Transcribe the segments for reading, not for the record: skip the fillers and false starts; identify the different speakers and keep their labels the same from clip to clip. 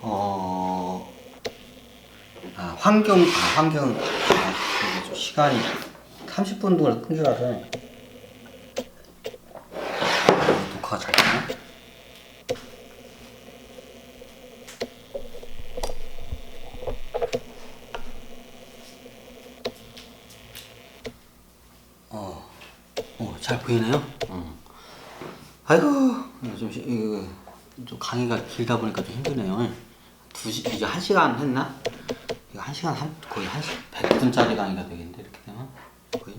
Speaker 1: 어, 이게 좀 시간이 30분 동안 끊기라서 녹화가 잘 되나? 잘 보이네요. 아이고, 좀 강의가 길다 보니까 좀 힘드네요. 이제 1시간 했나? 이거 1시간 거의 100분짜리 강의가 되겠는데, 이렇게 되면? 거의?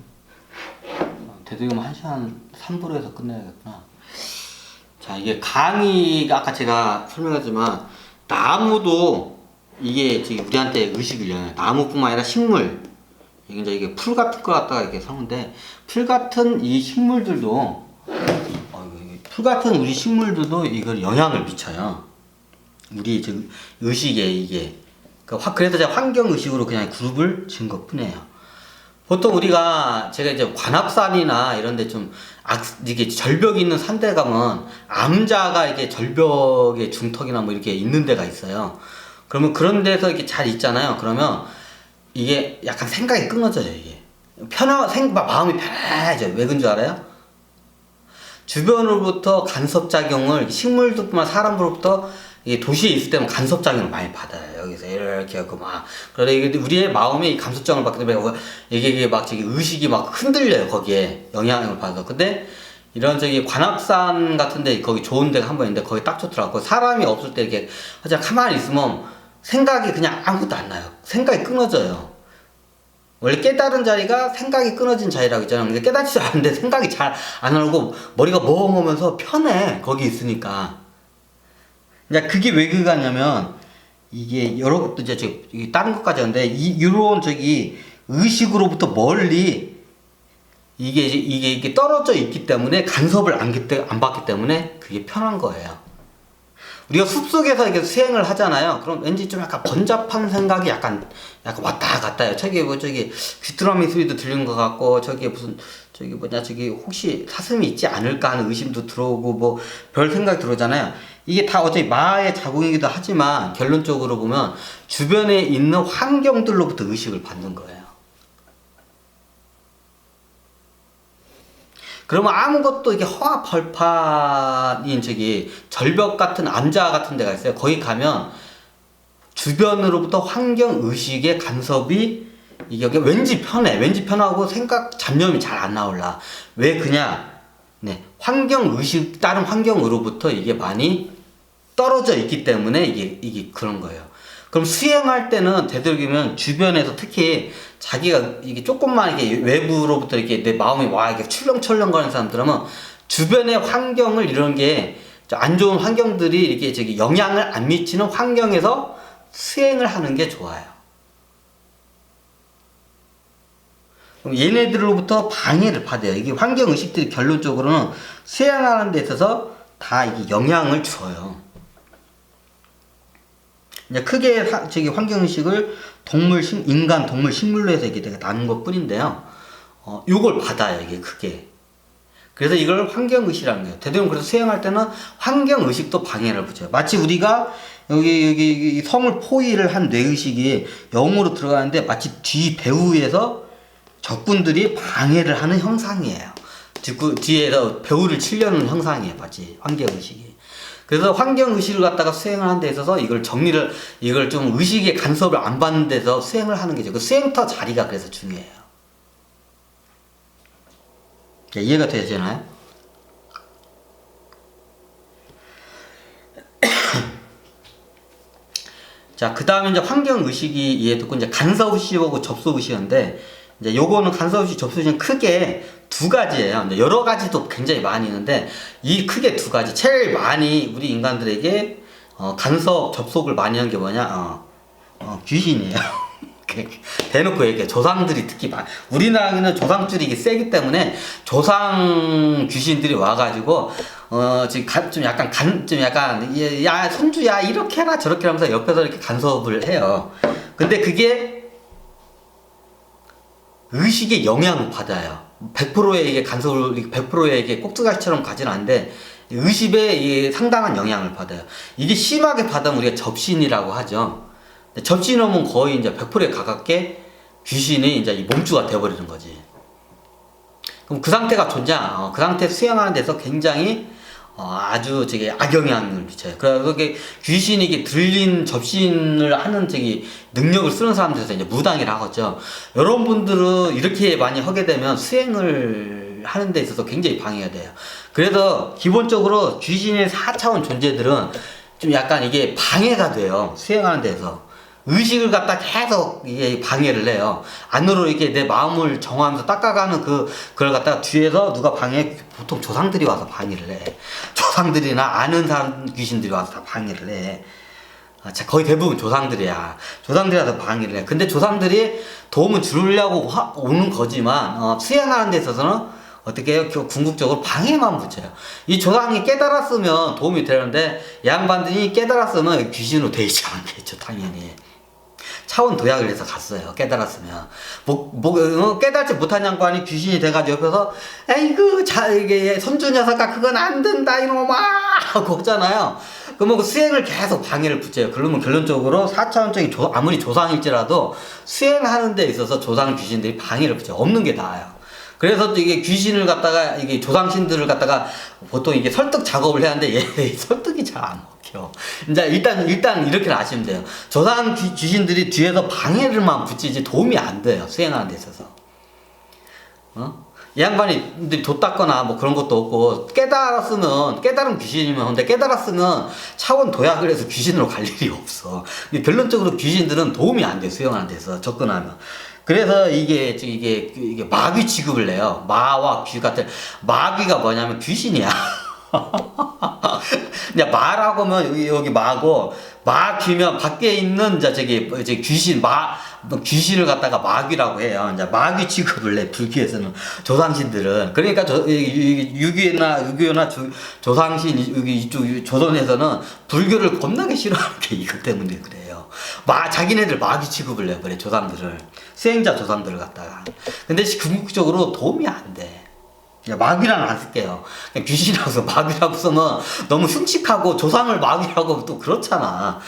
Speaker 1: 되도록이면 1시간 3부로 해서 끝내야겠구나. 자, 이게 강의가 아까 제가 설명했지만, 나무도 이게 지금 우리한테 의식을 열어요. 나무뿐만 아니라 식물. 이게 풀 같은 거 갖다가 이렇게 사는데, 풀 같은 이 식물들도, 풀 같은 우리 식물들도 이걸 영향을 미쳐요. 우리 지금 의식에 이게. 그래서 제가 환경의식으로 그냥 그룹을 지은 것 뿐이에요. 보통 제가 이제 관악산이나 이런 데 좀, 이게 절벽이 있는 산대 가면, 암자가 이렇게 절벽의 중턱이나 뭐 이렇게 있는 데가 있어요. 그러면 그런 데서 이렇게 잘 있잖아요. 그러면 이게 약간 생각이 끊어져요, 이게. 마음이 편해져요. 왜 그런 줄 알아요? 주변으로부터 간섭작용을, 식물들뿐만 사람으로부터 도시에 있을 때는 간섭작용을 많이 받아요. 여기서 이렇게 하고 막. 그런데 우리의 마음에 이 간섭작용을 받기 때문에 이게 막 의식이 막 흔들려요. 거기에 영향을 받아서. 근데 이런 관악산 같은데 거기 좋은 데가 한 번 있는데 거기 딱 좋더라고. 사람이 없을 때 이렇게 그냥 가만히 있으면 생각이 그냥 아무것도 안 나요. 생각이 끊어져요. 원래 깨달은 자리가 생각이 끊어진 자리라고 있잖아요. 근데 깨닫지 않는데 생각이 잘 안 나고 머리가 멍하면서 편해. 거기 있으니까. 그게 왜 그거냐면 이게 여러 것도 이제 다른 것까지 하는데 이런 의식으로부터 멀리 이게 떨어져 있기 때문에 간섭을 안 받기 때문에 그게 편한 거예요. 우리가 숲속에서 이렇게 수행을 하잖아요. 그럼 왠지 좀 약간 번잡한 생각이 약간 왔다 갔다 해요. 귀뚜라미 소리도 들리는 것 같고, 혹시 사슴이 있지 않을까 하는 의심도 들어오고, 별 생각이 들어오잖아요. 이게 다 어차피 마의 작용이기도 하지만, 결론적으로 보면, 주변에 있는 환경들로부터 의식을 받는 거예요. 그러면 아무것도 이게 허하벌판인 절벽 같은 암자 같은 데가 있어요. 거기 가면 주변으로부터 환경의식의 간섭이 이게 왠지 편해. 왠지 편하고 잡념이 잘 안 나올라. 왜 그냥, 다른 환경으로부터 이게 많이 떨어져 있기 때문에 이게 그런 거예요. 그럼 수행할 때는 되도록이면 주변에서 특히 자기가 이게 조금만 이렇게 외부로부터 이렇게 내 마음이 이렇게 출렁출렁 거리는 사람들은 주변의 환경을 이런 게 안 좋은 환경들이 이렇게 영향을 안 미치는 환경에서 수행을 하는 게 좋아요. 그럼 얘네들로부터 방해를 받아요. 이게 환경의식들이 결론적으로는 수행하는 데 있어서 다 이게 영향을 줘요. 크게 환경의식을 인간, 동물, 식물로 해서 이게 나눈 것 뿐인데요. 요걸 받아요, 이게 크게. 그래서 이걸 환경의식이라는 거예요. 되도록 그래서 수행할 때는 환경의식도 방해를 붙여요. 마치 우리가 여기 성을 포위를 한 뇌의식이 영으로 들어가는데 마치 뒤 배후에서 적군들이 방해를 하는 형상이에요. 뒤에서 배후를 치려는 형상이에요, 마치 환경의식이. 그래서 환경의식을 갖다가 수행을 하는 데 있어서 이걸 좀 의식의 간섭을 안 받는 데서 수행을 하는 게죠. 그 수행터 자리가 그래서 중요해요. 이해가 되시나요? 자, 그 다음에 이제 환경의식이 이해됐고, 이제 간섭의식하고 접속의식인데, 이제 요거는 간섭의식, 접속의식은 크게 두 가지예요. 여러 가지도 굉장히 많이 있는데 이 크게 두 가지 제일 많이 우리 인간들에게 간섭 접속을 많이 한 게 뭐냐? 귀신이에요. 대놓고 얘기해. 조상들이 특히 우리나라에는 조상줄이 이게 세기 때문에 조상 귀신들이 와가지고 지금 좀 약간 야 손주야 이렇게 해라 저렇게 하면서 옆에서 이렇게 간섭을 해요. 근데 그게 의식의 영향을 받아요. 100%의 이게 간섭을 100%의 이게 꼭두각시처럼 가진 않는데 의식에 이 상당한 영향을 받아요. 이게 심하게 받으면 우리가 접신이라고 하죠. 접신이 오면 거의 이제 100%에 가깝게 귀신이 이제 이 몸주가 돼버리는 거지. 그럼 그 상태가 그 상태 수행하는 데서 굉장히 아주 저기 악영향을 미쳐요. 그래서 이게 귀신이 이게 들린 접신을 하는 저기 능력을 쓰는 사람들에서 이제 무당이라 하죠. 여러분들은 이렇게 많이 하게 되면 수행을 하는 데 있어서 굉장히 방해가 돼요. 그래서 기본적으로 귀신의 4차원 존재들은 좀 약간 이게 방해가 돼요. 수행하는 데서. 의식을 갖다 계속 이게 방해를 해요. 안으로 이렇게 내 마음을 정화하면서 닦아가는 그걸 갖다가 뒤에서 누가 방해, 보통 조상들이 와서 방해를 해. 조상들이나 아는 사람 귀신들이 와서 다 방해를 해. 거의 대부분 조상들이야. 조상들이 와서 방해를 해. 근데 조상들이 도움을 주려고 오는 거지만, 수행하는 데 있어서는 어떻게 해요? 궁극적으로 방해만 붙여요. 이 조상이 깨달았으면 도움이 되는데, 양반들이 깨달았으면 귀신으로 되지 않겠죠, 당연히. 차원 도약을 해서 갔어요. 깨달았으면. 깨달지 못한 양반이 귀신이 돼가지고 옆에서, 에이그, 이게, 선주 녀석아, 그건 안 된다, 이놈아! 하고 하잖아요. 그러면 그 수행을 계속 방해를 붙여요. 그러면 결론적으로 4차원적인 아무리 조상일지라도 수행하는 데 있어서 조상 귀신들이 방해를 붙여요. 없는 게 나아요. 그래서 이게 귀신을 갖다가, 이게 조상신들을 갖다가 보통 이게 설득 작업을 해야 하는데 얘 설득이 잘 안 먹혀. 이제 일단 이렇게 아시면 돼요. 조상 귀신들이 뒤에서 방해를만 붙이지 도움이 안 돼요. 수행하는 데 있어서. 이 양반이 돛닦거나 뭐 그런 것도 없고, 깨달은 귀신이면, 근데 깨달았으면 차원 도약을 해서 귀신으로 갈 일이 없어. 결론적으로 귀신들은 도움이 안 돼, 수행하는 데서 접근하면. 그래서 이게 마귀 취급을 해요. 마와 귀 같은. 마귀가 뭐냐면 귀신이야. 그냥 마라고 하면 여기 마고, 마귀면 밖에 있는 저기 귀신을 갖다가 마귀라고 해요. 이제 마귀 취급을 해, 불교에서는. 조상신들은. 그러니까 유교나 조상신, 여기 이쪽 조선에서는 불교를 겁나게 싫어하는 게 이것 때문에 그래요. 자기네들 마귀 취급을 해버려, 조상들을. 수행자 조상들을 갖다가. 근데 궁극적으로 도움이 안 돼. 마귀라는 안 쓸게요. 그냥 귀신이라고 써. 마귀라고 쓰면 너무 흉측하고, 조상을 마귀라고 하면 또 그렇잖아.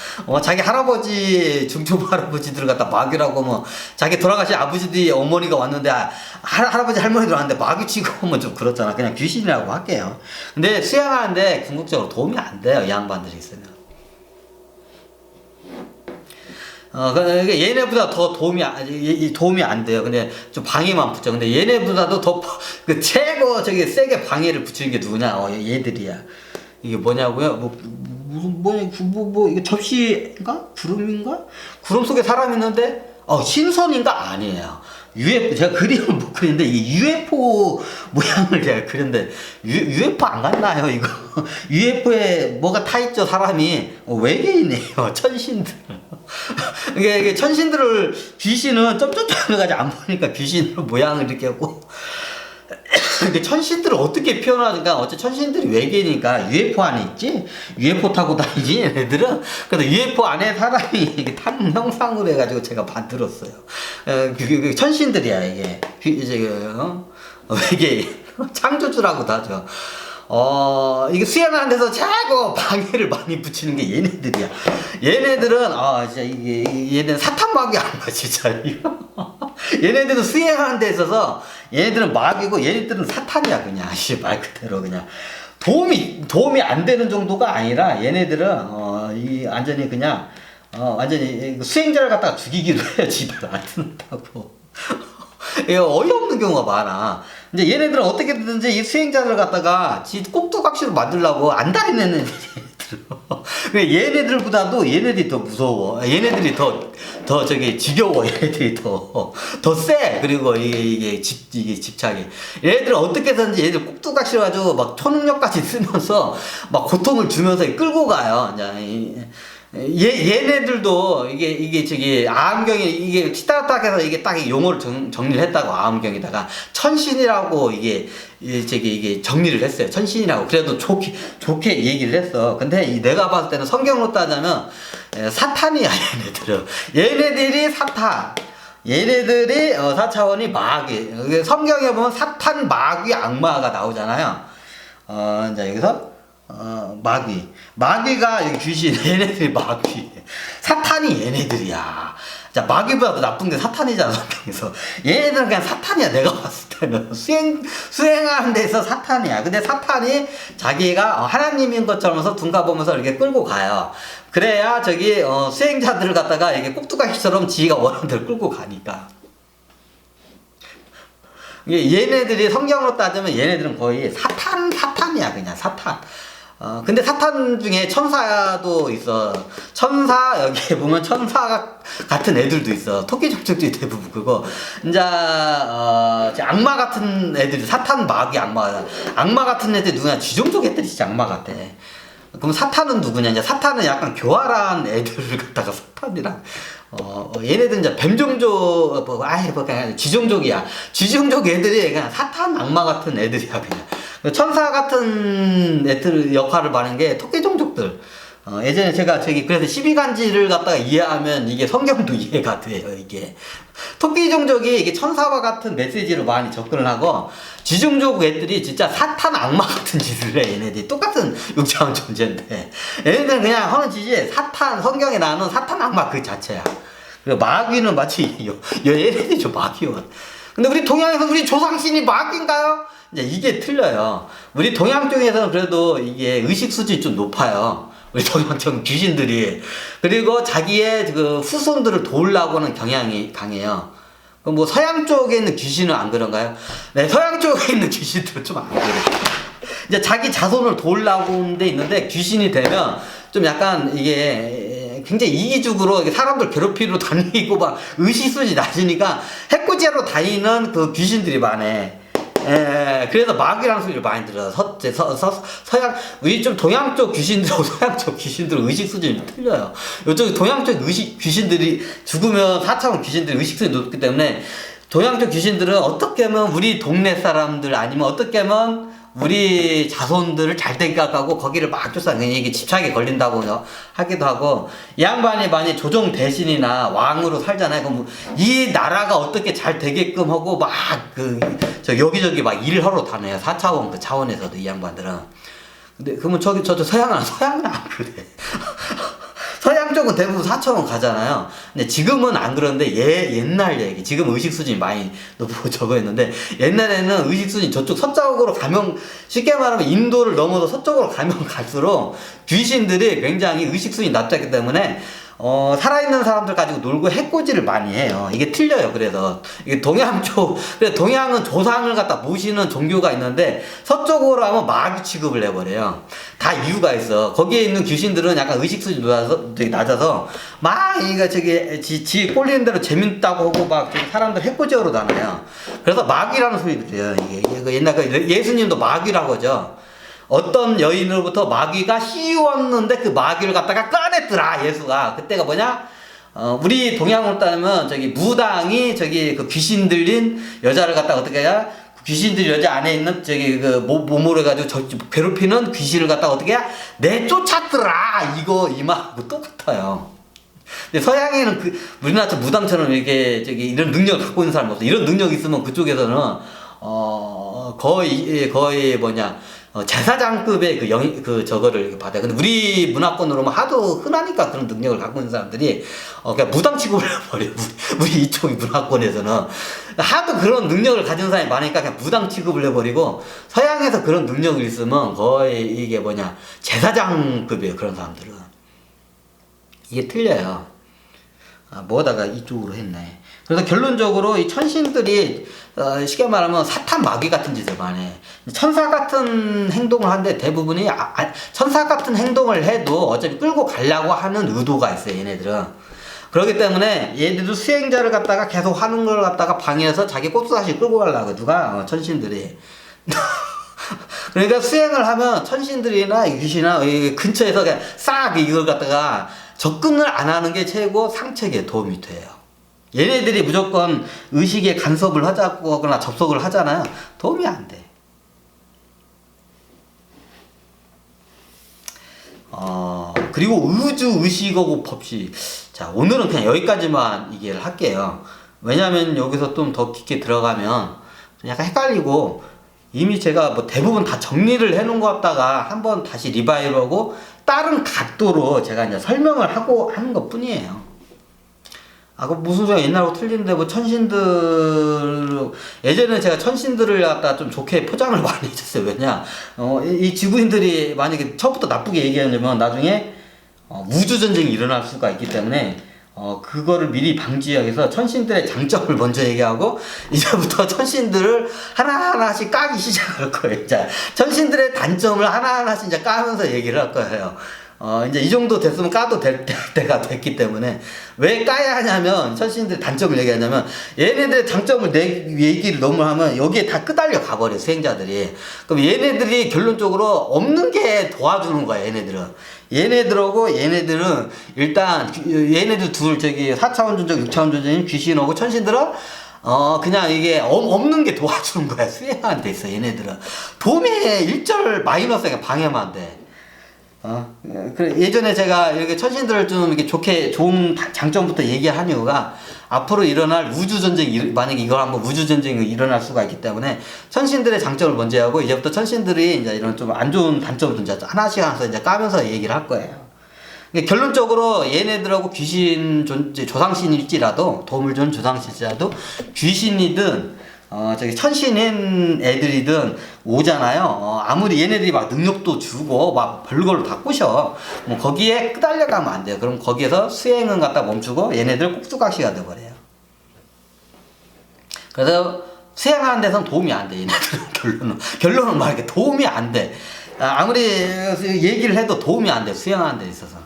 Speaker 1: 자기 할아버지, 중초부 할아버지들 갖다 마귀라고 하면, 자기 돌아가신 아버지들이, 어머니가 왔는데, 할아버지 할머니들 왔는데 마귀 취급하면 좀 그렇잖아. 그냥 귀신이라고 할게요. 근데 수행하는데 궁극적으로 도움이 안 돼요, 이 양반들이 있으면. 그러니까 얘네보다 더 도움이 안 돼요. 근데 좀 방해만 붙죠. 근데 얘네보다도 더, 최고, 세게 방해를 붙이는 게 누구냐? 얘들이야. 이게 뭐냐고요? 이게 접시인가? 구름인가? 구름 속에 사람이 있는데, 신선인가? 아니에요. 제가 그림을 못 그리는데, 이 UFO 모양을 제가 그렸는데, UFO 안 갔나요, 이거? UFO에 뭐가 타있죠, 사람이? 외계인이에요, 천신들. 이게 천신들을, 귀신은 점점점 해가지고 안 보니까 귀신 모양을 이렇게 하고, 천신들을 어떻게 표현하니까, 어째 천신들이 외계니까 UFO 안에 있지? UFO 타고 다니지, 얘네들은? 그래서 UFO 안에 사람이 탄 형상으로 해가지고 제가 만들었어요. 천신들이야, 이게. 외계인. 창조주라고도 하죠. 이게 수행하는 데서 최고 방해를 많이 붙이는 게 얘네들이야. 얘네들은, 얘네는 사탄 마귀 아니야, 진짜. 얘네들은 수행하는 데 있어서, 얘네들은 마귀고, 얘네들은 사탄이야, 그냥. 말 그대로 그냥. 도움이 안 되는 정도가 아니라, 얘네들은, 완전히 그냥, 완전히 수행자를 갖다가 죽이기로 해요, 집에 안 듣는다고. 어이없는 경우가 많아. 이제 얘네들은 어떻게든지 이 수행자를 갖다가 꼭두각시로 만들려고 안달이 내는 얘네들. 얘네들보다도 얘네들이 더 무서워. 얘네들이 더 지겨워. 얘네들이 더 세. 그리고 이게 집착이. 얘네들은 어떻게든지 얘네들 꼭두각시로 가지고 막 초능력까지 쓰면서 막 고통을 주면서 끌고 가요. 얘네들도 아함경이 이게 치타닥해서 이게 딱 용어를 정리를 했다고. 아함경에다가 천신이라고 이게 정리를 했어요. 천신이라고. 그래도 좋게 얘기를 했어. 근데 내가 봤을 때는 성경으로 따자면 사탄이야, 얘네들은. 얘네들이 사탄. 얘네들이 4차원이 마귀. 성경에 보면 사탄, 마귀, 악마가 나오잖아요. 자, 여기서 마귀가 여기 귀신, 얘네들이 마귀. 사탄이 얘네들이야. 자, 마귀보다 더 나쁜 게 사탄이잖아, 성경에서. 얘네들은 그냥 사탄이야, 내가 봤을 때는. 수행하는 데서 사탄이야. 근데 사탄이 자기가 하나님인 것처럼 해서 둔가보면서 이렇게 끌고 가요. 그래야 수행자들을 갖다가 이게 꼭두가시처럼 지가 원하는 대로 끌고 가니까. 얘네들이 성경으로 따지면 얘네들은 거의 사탄이야, 그냥 사탄. 근데 사탄 중에 천사도 있어. 여기 보면 천사 같은 애들도 있어. 토끼 족족들이 대부분 그거. 이제, 악마 같은 애들이, 사탄, 마귀, 악마 같은 애들이 누구냐? 쥐종족 애들이 진짜 악마 같아. 그럼 사탄은 누구냐? 이제 사탄은 약간 교활한 애들을 갖다가 사탄이랑, 얘네들은 이제 뱀종족, 그냥 쥐종족이야. 쥐종족 애들이 그냥 사탄, 악마 같은 애들이야, 그냥. 천사 같은 애들 역할을 받는 게 토끼 종족들. 예전에 제가 그래서 12간지를 갖다가 이해하면 이게 성경도 이해가 돼요, 이게. 토끼 종족이 이게 천사와 같은 메시지로 많이 접근을 하고, 쥐종족 애들이 진짜 사탄 악마 같은 짓을 해, 얘네들이. 똑같은 육체한 존재인데. 얘네들은 그냥 하는 짓이 성경에 나오는 사탄 악마 그 자체야. 그리고 마귀는 마치, 얘네들이 마귀원. 근데 우리 동양에서 우리 조상신이 마귀인가요? 이제 이게 틀려요. 우리 동양 쪽에서는 그래도 이게 의식 수준이 좀 높아요. 우리 동양 쪽 귀신들이. 그리고 자기의 그 후손들을 도우려고 하는 경향이 강해요. 그럼 뭐 서양 쪽에 있는 귀신은 안 그런가요? 네, 서양 쪽에 있는 귀신들은 좀 안 그래요. 이제 자기 자손을 도우려고 하는 데 있는데 귀신이 되면 좀 약간 이게 굉장히 이기적으로 사람들 괴롭히러 다니고 막 의식 수준이 낮으니까 해코지로 다니는 그 귀신들이 많아. 그래서 마귀라는 소리를 많이 들어요. 서양, 우리 좀 동양 쪽 귀신들하고 서양 쪽 귀신들 의식 수준이 좀 틀려요. 이쪽 동양 쪽 귀신들이 죽으면 4차원 귀신들이 의식 수준이 높기 때문에 동양 쪽 귀신들은 어떻게 하면 우리 동네 사람들 아니면 어떻게 하면 우리 자손들을 잘 되게 하고 거기를 막 쫓아 이게 집착에 걸린다고 하기도 하고 이 양반이 만약 조정 대신이나 왕으로 살잖아요. 그럼 이 나라가 어떻게 잘 되게끔 하고 막 여기저기 막 일을 하러 다녀요. 4차원 그 차원에서도 이 양반들은. 근데 그러면 서양은 안 그래. 서양 쪽은 대부분 4차원 가잖아요. 근데 지금은 안 그런데 옛날 얘기. 지금 의식 수준이 많이 높고 저거 했는데 옛날에는 의식 수준이 저쪽 서쪽으로 가면 쉽게 말하면 인도를 넘어서 서쪽으로 가면 갈수록 귀신들이 굉장히 의식 수준이 낮았기 때문에 살아있는 사람들 가지고 놀고 해코지를 많이 해요. 이게 틀려요. 그래서 이게 동양은 조상을 갖다 모시는 종교가 있는데 서쪽으로 하면 마귀 취급을 해버려요. 다 이유가 있어. 거기에 있는 귀신들은 약간 의식 수준이 낮아서 막 이거 지 꼴리는 대로 재밌다고 하고 막 사람들 해코지하러 다녀요. 그래서 마귀라는 소리를 해요. 이게 옛날 예수님도 마귀라고 하죠. 어떤 여인으로부터 마귀가 씌웠는데 그 마귀를 갖다가 꺼냈더라, 예수가. 그때가 뭐냐? 우리 동양으로 따지면 무당이 그 귀신 들린 여자를 갖다가 어떻게 해야? 귀신들 여자 안에 있는 몸으로 해가지고 괴롭히는 귀신을 갖다가 어떻게 해야? 내쫓았더라! 이 말하고 똑같아요. 근데 서양에는 우리나라 무당처럼 이렇게 이런 능력을 갖고 있는 사람이 없어. 이런 능력이 있으면 그쪽에서는 거의 제사장급의 저거를 받아요. 근데 우리 문화권으로는 하도 흔하니까 그런 능력을 갖고 있는 사람들이, 그냥 무당 취급을 해버려. 우리 이쪽 문화권에서는. 하도 그런 능력을 가진 사람이 많으니까 그냥 무당 취급을 해버리고, 서양에서 그런 능력이 있으면 거의 이게 제사장급이에요. 그런 사람들은. 이게 틀려요. 뭐다가 이쪽으로 했네. 그래서 결론적으로 이 천신들이 쉽게 말하면 사탄 마귀 같은 짓을 많이 해. 천사 같은 행동을 하는데 대부분이 천사 같은 행동을 해도 어차피 끌고 가려고 하는 의도가 있어요. 얘네들은. 그렇기 때문에 얘들도 수행자를 갖다가 계속 하는 걸 갖다가 방해해서 자기 꼬투다시 끌고 가려고. 누가? 천신들이. 그러니까 수행을 하면 천신들이나 귀신이나 근처에서 그냥 싹 이걸 갖다가 접근을 안 하는 게 최고 상책에 도움이 돼요. 얘네들이 무조건 의식에 간섭을 하거나 접속을 하잖아요. 도움이 안 돼. 그리고 우주의식하고 법칙. 자, 오늘은 그냥 여기까지만 얘기를 할게요. 왜냐면 여기서 좀 더 깊게 들어가면 약간 헷갈리고, 이미 제가 뭐 대부분 다 정리를 해 놓은 것 같다가 한번 다시 리바이브하고 다른 각도로 제가 이제 설명을 하고 하는 것 뿐이에요. 아, 그 무슨 소리야, 옛날하고 틀린데 뭐 천신들, 예전에 제가 천신들을 갖다 좀 좋게 포장을 많이 해줬어요. 왜냐, 이 지구인들이 만약에 처음부터 나쁘게 얘기하려면 나중에 우주전쟁이 일어날 수가 있기 때문에 그거를 미리 방지하기 위해서 천신들의 장점을 먼저 얘기하고 이제부터 천신들을 하나하나씩 까기 시작할 거예요. 자, 천신들의 단점을 하나하나씩 이제 까면서 얘기를 할 거예요. 이제 이 정도 됐으면 까도 될 때가 됐기 때문에 왜 까야 하냐면 천신들의 단점을 얘기하냐면 얘네들의 장점을 얘기를 너무 하면 여기에 다 끄달려 가버려 수행자들이. 그럼 얘네들이 결론적으로 없는 게 도와주는 거야. 얘네들하고 얘네들은 일단 얘네들 둘 저기 4차원 존재 6차원 존재인 귀신하고 천신들은 그냥 이게 없는 게 도와주는 거야. 수행하는 데 있어. 얘네들은 도움이 일절 마이너스가 방해만 돼. 그래, 예전에 제가 이렇게 천신들을 좀 이렇게 좋은 장점부터 얘기한 이유가 앞으로 일어날 우주전쟁이, 만약에 이걸 한번 우주전쟁이 일어날 수가 있기 때문에 천신들의 장점을 먼저 하고 이제부터 천신들이 이제 이런 좀 안 좋은 단점을 이제 하나씩 이제 까면서 얘기를 할 거예요. 결론적으로 얘네들하고 귀신 조상신일지라도, 도움을 주는 조상신일지라도 귀신이든 저기 천신인 애들이든 오잖아요. 아무리 얘네들이 막 능력도 주고 막 별걸로 다 꼬셔. 뭐 거기에 끄달려가면 안 돼요. 그럼 거기에서 수행은 갖다 멈추고 얘네들 꼭두각시가 돼버려요. 그래서 수행하는 데선 도움이 안 돼. 얘네들은 결론은 막 이렇게 도움이 안 돼. 아무리 얘기를 해도 도움이 안 돼. 수행하는 데 있어서.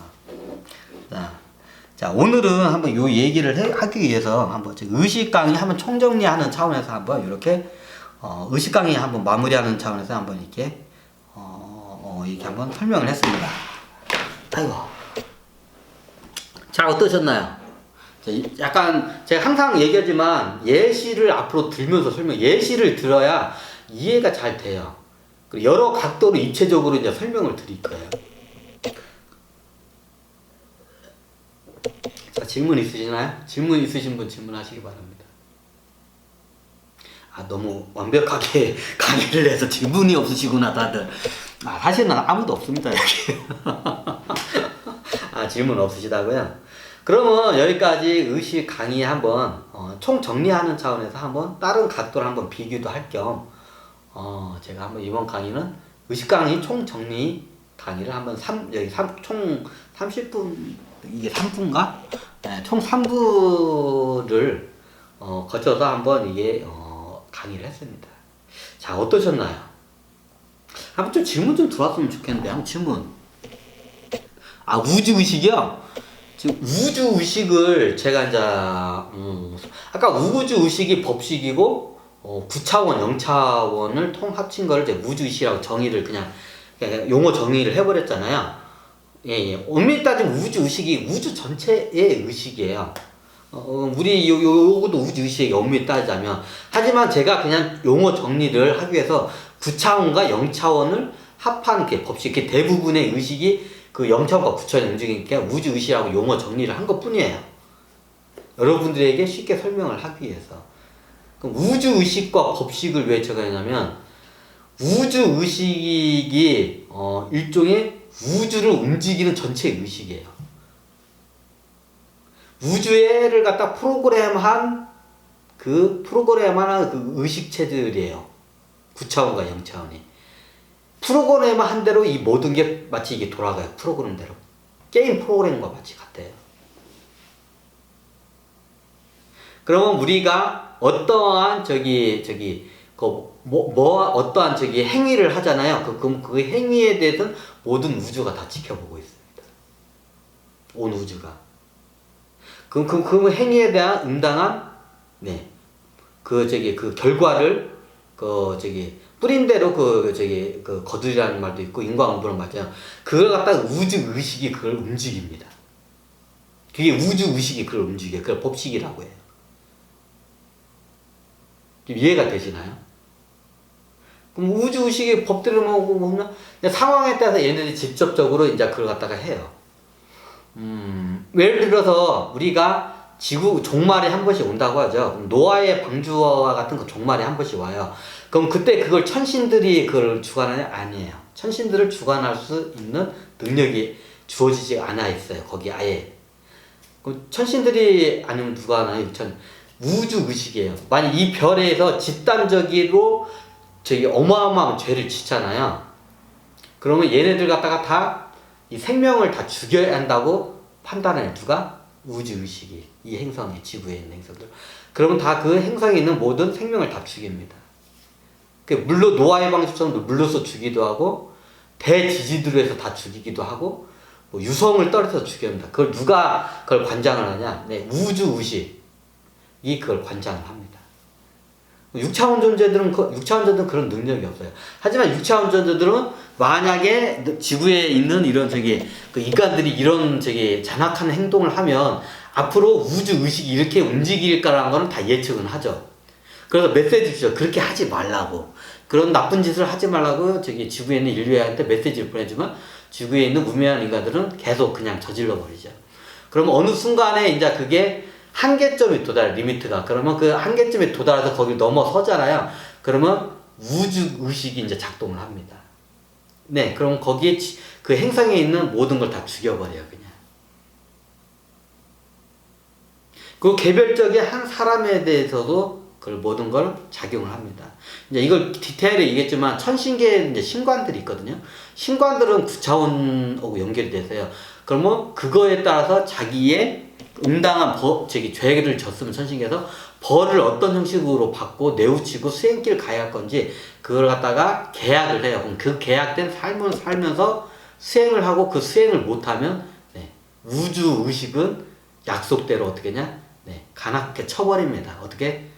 Speaker 1: 자, 오늘은 한번 요 얘기를 하기 위해서 한번 의식 강의 한번 총정리하는 차원에서 한번 이렇게 의식 강의 한번 마무리하는 차원에서 한번 이렇게 이렇게 한번 설명을 했습니다. 아이고. 잘 어떠셨나요? 약간 제가 항상 얘기하지만 예시를 앞으로 들면서 예시를 들어야 이해가 잘 돼요. 그리고 여러 각도로 입체적으로 이제 설명을 드릴 거예요. 자, 질문 있으시나요? 질문 있으신 분 질문하시기 바랍니다. 너무 완벽하게 강의를 해서 질문이 없으시구나 다들. 사실은 아무도 없습니다 여기. 질문 없으시다고요? 그러면 여기까지 의식 강의 한번 총 정리하는 차원에서 한번 다른 각도로 한번 비교도 할 겸 제가 한번 이번 강의는 의식 강의 총 정리 강의를 한번 총 30분, 이게 3분가? 네, 총 3부를 거쳐서 한번 이게 강의를 했습니다. 자, 어떠셨나요? 한번 좀 질문 좀 들어왔으면 좋겠는데. 한번 질문. 우주의식이요? 지금 우주의식을 제가 이제 아까 우주의식이 법식이고 9차원, 0차원을 통합친 거를 이제 우주의식이라고 정의를 그냥 용어 정의를 해버렸잖아요. 예. 엄밀히 따지면 우주의식이 우주 전체의 의식이에요. 우리 요것도 우주의식이 엄밀히 따지자면. 하지만 제가 그냥 용어 정리를 하기 위해서 9차원과 0차원을 합한 게 법칙, 대부분의 의식이 그 0차원과 9차원의 움직이니까 우주의식이라고 용어 정리를 한 것 뿐이에요. 여러분들에게 쉽게 설명을 하기 위해서. 그럼 우주의식과 법칙을 왜 제가 했냐면, 우주의식이 일종의 우주를 움직이는 전체 의식이에요. 우주를 갖다 프로그램한 그 의식체들이에요. 9차원과 0차원이. 프로그램한 대로 이 모든 게 마치 이게 돌아가요. 프로그램대로. 게임 프로그램과 마치 같아요. 그러면 우리가 어떠한 어떠한 행위를 하잖아요. 그 행위에 대해서는 모든 우주가 다 지켜보고 있습니다. 온 우주가. 그 행위에 대한 응당한, 그 결과를, 뿌린 대로 거두리라는 말도 있고, 인과응보는 맞아요. 그걸 갖다가 우주의식이 그걸 움직입니다. 그게 우주의식이 그걸 움직여요. 그걸 법칙이라고 해요. 이해가 되시나요? 그럼 우주의식의 법들을 보면 상황에 따라서 얘네들이 직접적으로 이제 그걸 갖다가 해요. 예를 들어서 우리가 지구 종말에 한 번씩 온다고 하죠. 그럼 노아의 방주와 같은 거 종말에 한 번씩 와요. 그럼 그때 그걸 천신들이 그걸 주관하냐? 아니에요. 천신들을 주관할 수 있는 능력이 주어지지 않아 있어요. 거기 아예. 그럼 천신들이 아니면 누가 하나요? 우주 의식이에요. 만약 이 별에서 집단적으로 저기 어마어마한 죄를 짓잖아요. 그러면 얘네들 갖다가 다 이 생명을 다 죽여야 한다고 판단해요. 누가? 우주 의식이. 이 행성에, 지구에 있는 행성들. 그러면 다 그 행성에 있는 모든 생명을 다 죽입니다. 물로 노아의 방식처럼 물로서 죽이기도 하고, 대지진으로 해서 다 죽이기도 하고, 뭐 유성을 떨어뜨려서 죽입니다. 그걸 누가 그걸 관장을 하냐? 네, 우주 의식이 그걸 관장을 합니다. 6차원 존재들은 그런 능력이 없어요. 하지만 6차원 존재들은 만약에 지구에 있는 이런 그 인간들이 이런 잔악한 행동을 하면 앞으로 우주 의식이 이렇게 움직일 거라는 거는 다 예측은 하죠. 그래서 메시지 주죠. 그렇게 하지 말라고. 그런 나쁜 짓을 하지 말라고 지구에 있는 인류한테 메시지를 보내주면 지구에 있는 무명한 인간들은 계속 그냥 저질러 버리죠. 그러면 어느 순간에 이제 그게 한계점이 리미트가. 그러면 그 한계점에 도달해서 거길 넘어서잖아요. 그러면 우주 의식이 이제 작동을 합니다. 네, 그럼 거기에 그 행성에 있는 모든 걸 다 죽여버려요, 그냥. 그 개별적인 한 사람에 대해서도 그 모든 걸 작용을 합니다. 이제 이걸 디테일에 얘기했지만 천신계에 이제 신관들이 있거든요. 신관들은 9차원하고 연결이 되세요. 그러면 그거에 따라서 자기의 응당한 죄를 졌으면 천신계에서 벌을 어떤 형식으로 받고 내우치고 수행길 가야 할 건지 그걸 갖다가 계약을 해요. 그럼 그 계약된 삶을 살면서 수행을 하고 그 수행을 못하면 네, 우주 의식은 약속대로 어떻게 하냐? 네, 가납게 쳐버립니다. 어떻게?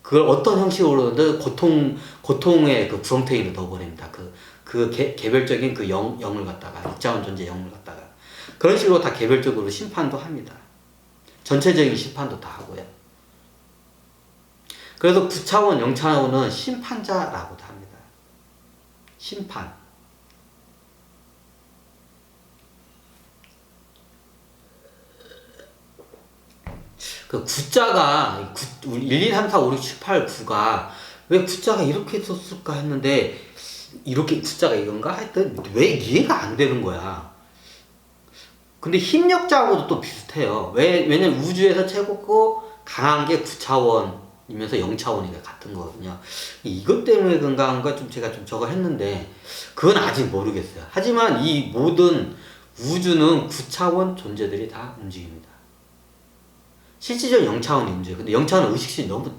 Speaker 1: 그걸 어떤 형식으로든 고통의 그 구렁텅이로 넣어버립니다. 개별적인 그 영을 갖다가, 육자원 존재 영을 갖다가. 그런 식으로 다 개별적으로 심판도 합니다. 전체적인 심판도 다 하고요. 그래서 9차원, 0차원은 심판자라고도 합니다. 심판. 그 9자가 1, 2, 3, 4, 5, 6, 7, 8, 9가 왜 9자가 이렇게 썼을까 했는데 이렇게 9자가 이건가 했더니 왜 이해가 안 되는 거야. 근데 힘력자하고도 또 비슷해요. 왜냐면 우주에서 최고고 강한 게 9차원이면서 0차원이가 같은 거거든요. 이것 때문에 그런가 한가 제가 좀 저거 했는데 그건 아직 모르겠어요. 하지만 이 모든 우주는 9차원 존재들이 다 움직입니다. 실질적으로 0차원이 움직여요. 근데 0차원은 의식심이 너무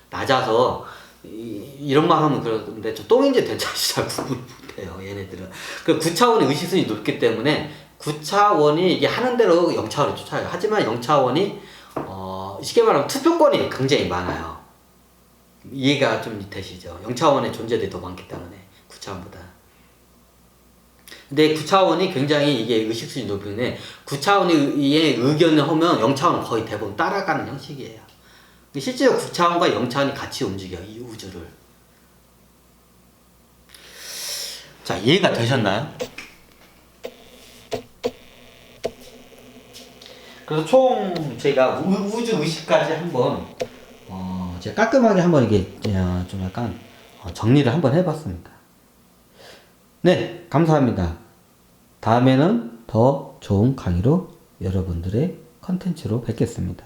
Speaker 1: 낮아서 이런 말 하면 그러는데 저 똥인지 된장인지 잘 구분을 못해요. 얘네들은. 그 9차원의 의식심이 높기 때문에 9차원이 이게 하는 대로 0차원을 쫓아요. 하지만 0차원이 쉽게 말하면 투표권이 굉장히 많아요. 이해가 좀 되시죠? 0차원의 존재들이 더 많기 때문에 9차원보다. 근데 9차원이 굉장히 이게 의식수준이 높은데 9차원의 의견을 하면 0차원은 거의 대부분 따라가는 형식이에요. 실제로 9차원과 0차원이 같이 움직여요. 이 우주를. 자, 이해가 되셨나요? 그래서 총 제가 우주 의식까지 한번 제가 깔끔하게 한번 이게 좀 약간 정리를 한번 해봤습니다. 네, 감사합니다. 다음에는 더 좋은 강의로 여러분들의 컨텐츠로 뵙겠습니다.